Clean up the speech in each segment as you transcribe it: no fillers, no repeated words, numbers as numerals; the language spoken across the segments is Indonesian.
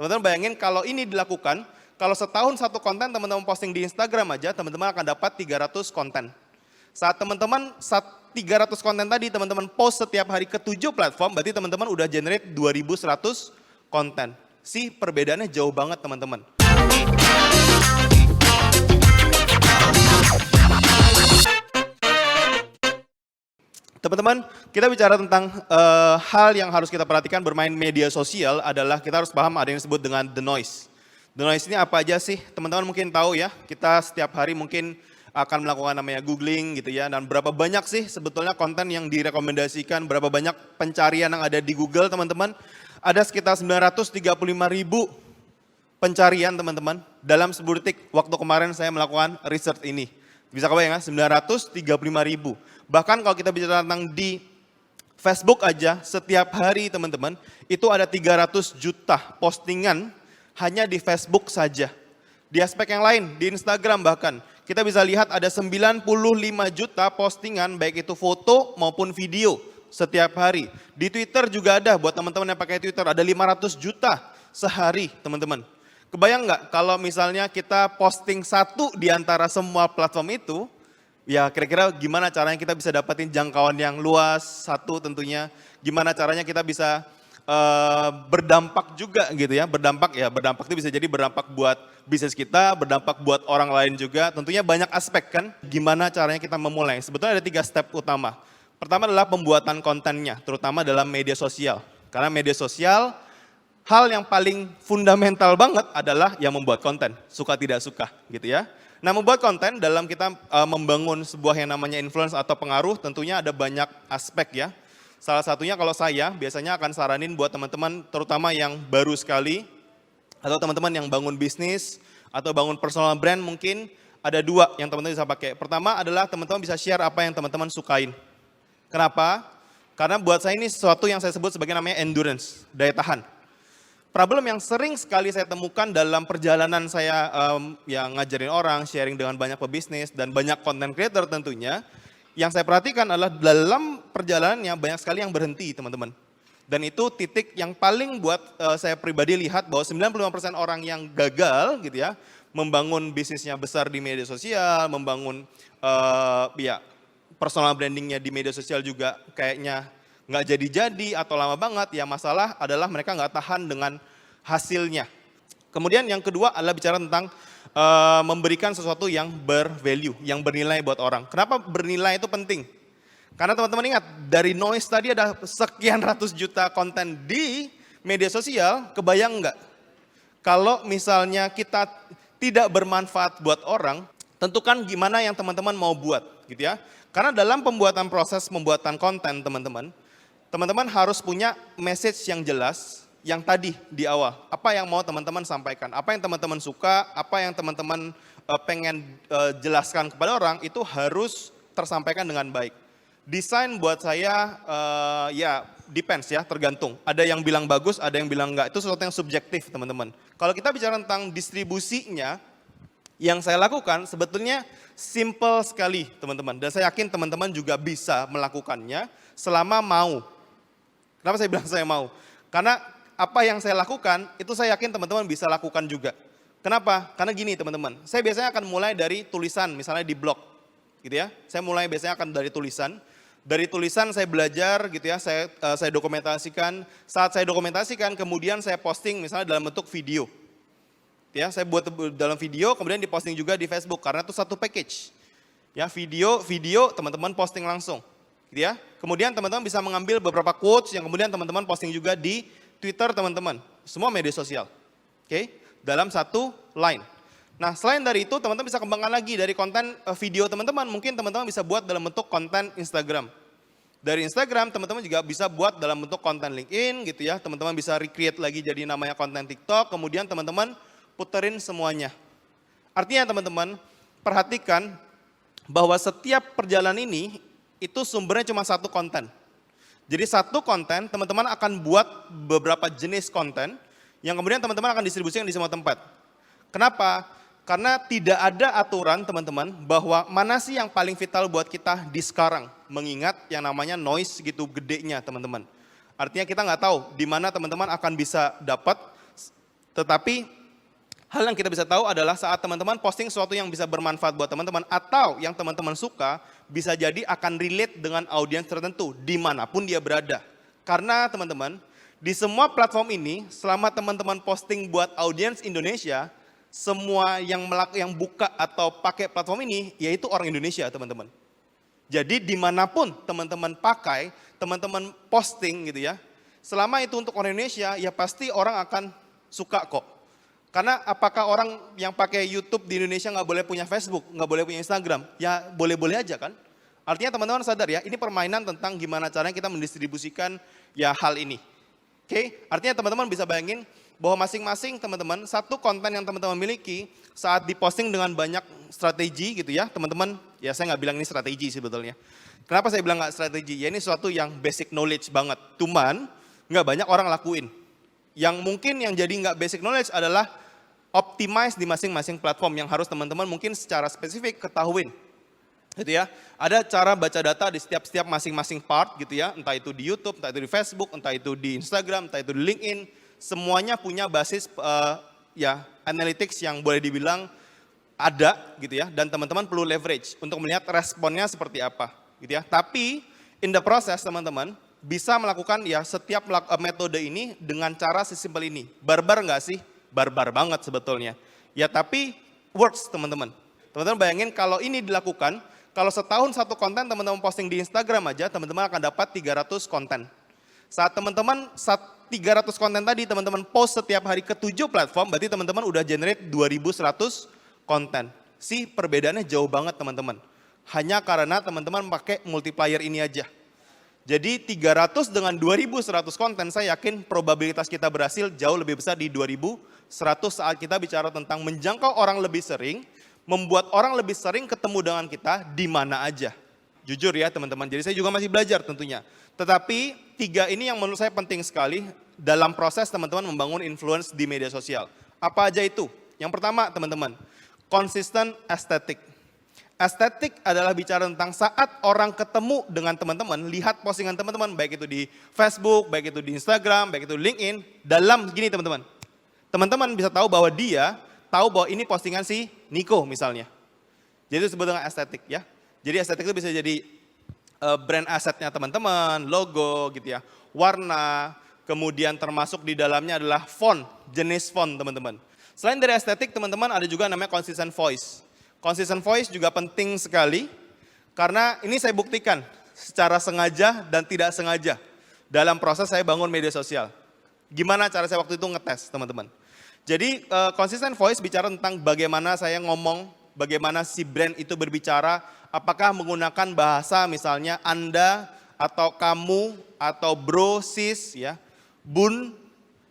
Teman-teman bayangin kalau ini dilakukan, kalau setahun satu konten teman-teman posting di Instagram aja, teman-teman akan dapat 300 konten. Saat teman-teman 300 konten tadi teman-teman post setiap hari ke 7 platform, berarti teman-teman udah generate 2100 konten. Sih perbedaannya jauh banget teman-teman. Teman-teman, kita bicara tentang hal yang harus kita perhatikan bermain media sosial adalah kita harus paham ada yang disebut dengan the noise. The noise ini apa aja sih? Teman-teman mungkin tahu ya, kita setiap hari mungkin akan melakukan namanya googling gitu ya, dan berapa banyak sih sebetulnya konten yang direkomendasikan, berapa banyak pencarian yang ada di Google teman-teman. Ada sekitar 935.000 pencarian teman-teman dalam 10 detik waktu kemarin saya melakukan research ini. Bisa kebayang ya, 935.000. Bahkan kalau kita bicara tentang di Facebook aja, setiap hari teman-teman, itu ada 300 juta postingan hanya di Facebook saja. Di aspek yang lain, di Instagram bahkan, kita bisa lihat ada 95 juta postingan, baik itu foto maupun video setiap hari. Di Twitter juga ada, buat teman-teman yang pakai Twitter, ada 500 juta sehari teman-teman. Kebayang nggak kalau misalnya kita posting satu di antara semua platform itu, ya kira-kira gimana caranya kita bisa dapetin jangkauan yang luas, satu tentunya. Gimana caranya kita bisa berdampak juga gitu ya. Berdampak itu bisa jadi berdampak buat bisnis kita, berdampak buat orang lain juga. Tentunya banyak aspek kan, gimana caranya kita memulai. Sebetulnya ada 3 step utama. Pertama adalah pembuatan kontennya, terutama dalam media sosial. Karena media sosial, hal yang paling fundamental banget adalah yang membuat konten, suka tidak suka gitu ya. Nah, membuat konten dalam kita membangun sebuah yang namanya influence atau pengaruh tentunya ada banyak aspek ya. Salah satunya kalau saya biasanya akan saranin buat teman-teman terutama yang baru sekali atau teman-teman yang bangun bisnis atau bangun personal brand mungkin ada 2 yang teman-teman bisa pakai. Pertama adalah teman-teman bisa share apa yang teman-teman sukain. Kenapa? Karena buat saya ini sesuatu yang saya sebut sebagai namanya endurance, daya tahan. Problem yang sering sekali saya temukan dalam perjalanan saya yang ngajarin orang, sharing dengan banyak pebisnis dan banyak content creator tentunya, yang saya perhatikan adalah dalam perjalanannya banyak sekali yang berhenti teman-teman. Dan itu titik yang paling buat saya pribadi lihat bahwa 95% orang yang gagal gitu ya, membangun bisnisnya besar di media sosial, membangun personal brandingnya di media sosial juga kayaknya nggak jadi-jadi atau lama banget, ya masalah adalah mereka nggak tahan dengan hasilnya. Kemudian yang kedua adalah bicara tentang memberikan sesuatu yang bervalue, yang bernilai buat orang. Kenapa bernilai itu penting? Karena teman-teman ingat, dari noise tadi ada sekian ratus juta konten di media sosial, kebayang nggak? Kalau misalnya kita tidak bermanfaat buat orang, tentukan gimana yang teman-teman mau buat gitu ya. Karena dalam proses pembuatan konten teman-teman harus punya message yang jelas, yang tadi di awal. Apa yang mau teman-teman sampaikan, apa yang teman-teman suka, apa yang teman-teman pengen jelaskan kepada orang, itu harus tersampaikan dengan baik. Desain buat saya ya depends ya, tergantung. Ada yang bilang bagus, ada yang bilang enggak, itu sesuatu yang subjektif teman-teman. Kalau kita bicara tentang distribusinya, yang saya lakukan sebetulnya simple sekali teman-teman. Dan saya yakin teman-teman juga bisa melakukannya selama mau. Kenapa saya bilang saya mau? Karena apa yang saya lakukan, itu saya yakin teman-teman bisa lakukan juga. Kenapa? Karena gini teman-teman, saya biasanya akan mulai dari tulisan, misalnya di blog. Gitu ya. Saya mulai biasanya akan dari tulisan. Dari tulisan saya belajar gitu ya, saya dokumentasikan. Saat saya dokumentasikan, kemudian saya posting misalnya dalam bentuk video. Ya, saya buat dalam video, kemudian diposting juga di Facebook, karena itu satu package. Ya, video teman-teman posting langsung. Gitu ya. Kemudian teman-teman bisa mengambil beberapa quotes yang kemudian teman-teman posting juga di Twitter teman-teman, semua media sosial. Oke, dalam satu line. Nah, selain dari itu teman-teman bisa kembangkan lagi dari konten video teman-teman, mungkin teman-teman bisa buat dalam bentuk konten Instagram. Dari Instagram teman-teman juga bisa buat dalam bentuk konten LinkedIn gitu ya. Teman-teman bisa recreate lagi jadi namanya konten TikTok, kemudian teman-teman puterin semuanya. Artinya teman-teman, perhatikan bahwa setiap perjalanan ini itu sumbernya cuma satu konten. Jadi satu konten teman-teman akan buat beberapa jenis konten yang kemudian teman-teman akan distribusikan di semua tempat. Kenapa? Karena tidak ada aturan teman-teman bahwa mana sih yang paling vital buat kita di sekarang. Mengingat yang namanya noise gitu gedenya teman-teman. Artinya kita nggak tahu di mana teman-teman akan bisa dapat Tetapi hal yang kita bisa tahu adalah saat teman-teman posting sesuatu yang bisa bermanfaat buat teman-teman atau yang teman-teman suka, bisa jadi akan relate dengan audiens tertentu dimanapun dia berada. Karena teman-teman, di semua platform ini, selama teman-teman posting buat audiens Indonesia, semua yang buka atau pakai platform ini, yaitu orang Indonesia teman-teman. Jadi dimanapun teman-teman pakai, teman-teman posting gitu ya, selama itu untuk orang Indonesia, ya pasti orang akan suka kok. Karena apakah orang yang pakai YouTube di Indonesia nggak boleh punya Facebook, nggak boleh punya Instagram? Ya boleh-boleh aja kan. Artinya teman-teman sadar ya, ini permainan tentang gimana caranya kita mendistribusikan ya hal ini. Oke, artinya teman-teman bisa bayangin bahwa masing-masing teman-teman, satu konten yang teman-teman miliki saat diposting dengan banyak strategi gitu ya, teman-teman, ya saya nggak bilang ini strategi sebetulnya. Kenapa saya bilang nggak strategi? Ya ini sesuatu yang basic knowledge banget, cuman nggak banyak orang lakuin. Yang mungkin yang jadi nggak basic knowledge adalah optimize di masing-masing platform yang harus teman-teman mungkin secara spesifik ketahuin. Gitu ya, ada cara baca data di setiap masing-masing part gitu ya, entah itu di YouTube, entah itu di Facebook, entah itu di Instagram, entah itu di LinkedIn, semuanya punya basis ya analytics yang boleh dibilang ada gitu ya, dan teman-teman perlu leverage untuk melihat responnya seperti apa gitu ya. Tapi in the process teman-teman bisa melakukan ya setiap metode ini dengan cara sesimpel ini. Barbar nggak sih? Barbar banget sebetulnya. Ya tapi works teman-teman. Teman-teman bayangin kalau ini dilakukan, kalau setahun satu konten teman-teman posting di Instagram aja, teman-teman akan dapat 300 konten. Saat teman-teman 300 konten tadi teman-teman post setiap hari ke 7 platform, berarti teman-teman udah generate 2100 konten. Sih perbedaannya jauh banget teman-teman. Hanya karena teman-teman pakai multiplier ini aja. Jadi 300 dengan 2100 konten, saya yakin probabilitas kita berhasil jauh lebih besar di 2100 saat kita bicara tentang menjangkau orang lebih sering, membuat orang lebih sering ketemu dengan kita di mana aja. Jujur ya teman-teman, jadi saya juga masih belajar tentunya. Tetapi 3 ini yang menurut saya penting sekali dalam proses teman-teman membangun influence di media sosial. Apa aja itu? Yang pertama teman-teman, konsisten estetik. Estetik adalah bicara tentang saat orang ketemu dengan teman-teman, lihat postingan teman-teman, baik itu di Facebook, baik itu di Instagram, baik itu di LinkedIn, dalam gini teman-teman. Teman-teman bisa tahu bahwa dia tahu bahwa ini postingan si Niko misalnya. Jadi itu disebut dengan estetik ya. Jadi estetik itu bisa jadi brand asetnya teman-teman, logo gitu ya, warna, kemudian termasuk di dalamnya adalah font, jenis font teman-teman. Selain dari estetik teman-teman ada juga namanya consistent voice. Consistent voice juga penting sekali karena ini saya buktikan secara sengaja dan tidak sengaja dalam proses saya bangun media sosial. Gimana cara saya waktu itu ngetes teman-teman. Jadi consistent voice bicara tentang bagaimana saya ngomong, bagaimana si brand itu berbicara, apakah menggunakan bahasa misalnya Anda atau kamu atau bro, sis ya, bun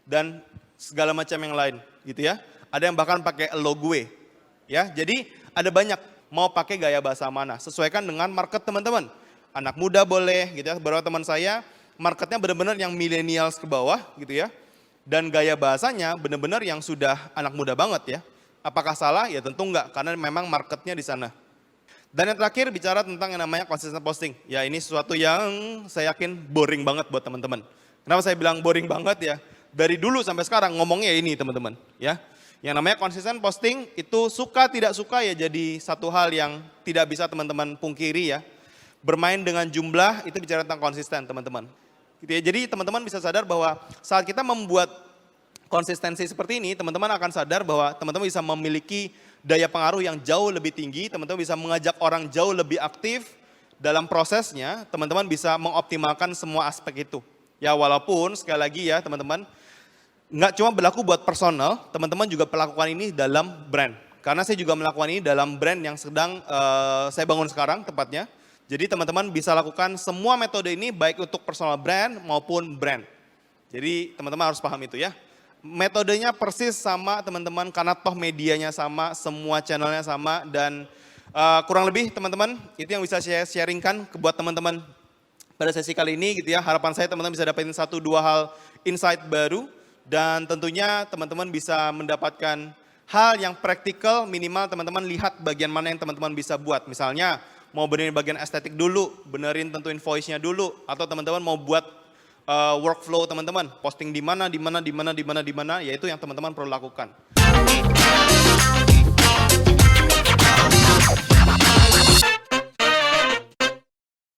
dan segala macam yang lain gitu ya. Ada yang bahkan pakai lo gue ya. Jadi ada banyak mau pakai gaya bahasa mana, sesuaikan dengan market teman-teman. Anak muda boleh gitu ya, beberapa teman saya marketnya benar-benar yang millennials ke bawah gitu ya. Dan gaya bahasanya benar-benar yang sudah anak muda banget ya. Apakah salah? Ya tentu enggak, karena memang marketnya di sana. Dan yang terakhir bicara tentang yang namanya consistent posting. Ya ini sesuatu yang saya yakin boring banget buat teman-teman. Kenapa saya bilang boring banget ya? Dari dulu sampai sekarang ngomongnya ini teman-teman ya. Yang namanya consistent posting itu suka tidak suka ya jadi satu hal yang tidak bisa teman-teman pungkiri ya. Bermain dengan jumlah itu bicara tentang konsisten teman-teman. Gitu ya. Jadi teman-teman bisa sadar bahwa saat kita membuat konsistensi seperti ini, teman-teman akan sadar bahwa teman-teman bisa memiliki daya pengaruh yang jauh lebih tinggi, teman-teman bisa mengajak orang jauh lebih aktif dalam prosesnya, teman-teman bisa mengoptimalkan semua aspek itu. Ya walaupun sekali lagi ya teman-teman, nggak cuma berlaku buat personal, teman-teman juga melakukan ini dalam brand. Karena saya juga melakukan ini dalam brand yang sedang saya bangun sekarang tepatnya. Jadi teman-teman bisa lakukan semua metode ini baik untuk personal brand maupun brand. Jadi teman-teman harus paham itu ya. Metodenya persis sama teman-teman karena toh medianya sama, semua channelnya sama dan kurang lebih teman-teman itu yang bisa saya sharingkan buat teman-teman pada sesi kali ini gitu ya. Harapan saya teman-teman bisa dapetin 1-2 hal insight baru dan tentunya teman-teman bisa mendapatkan hal yang praktikal minimal teman-teman lihat bagian mana yang teman-teman bisa buat. Misalnya mau benerin bagian estetik dulu, benerin tentuin voice-nya dulu atau teman-teman mau buat workflow teman-teman, posting di mana, yaitu yang teman-teman perlu lakukan.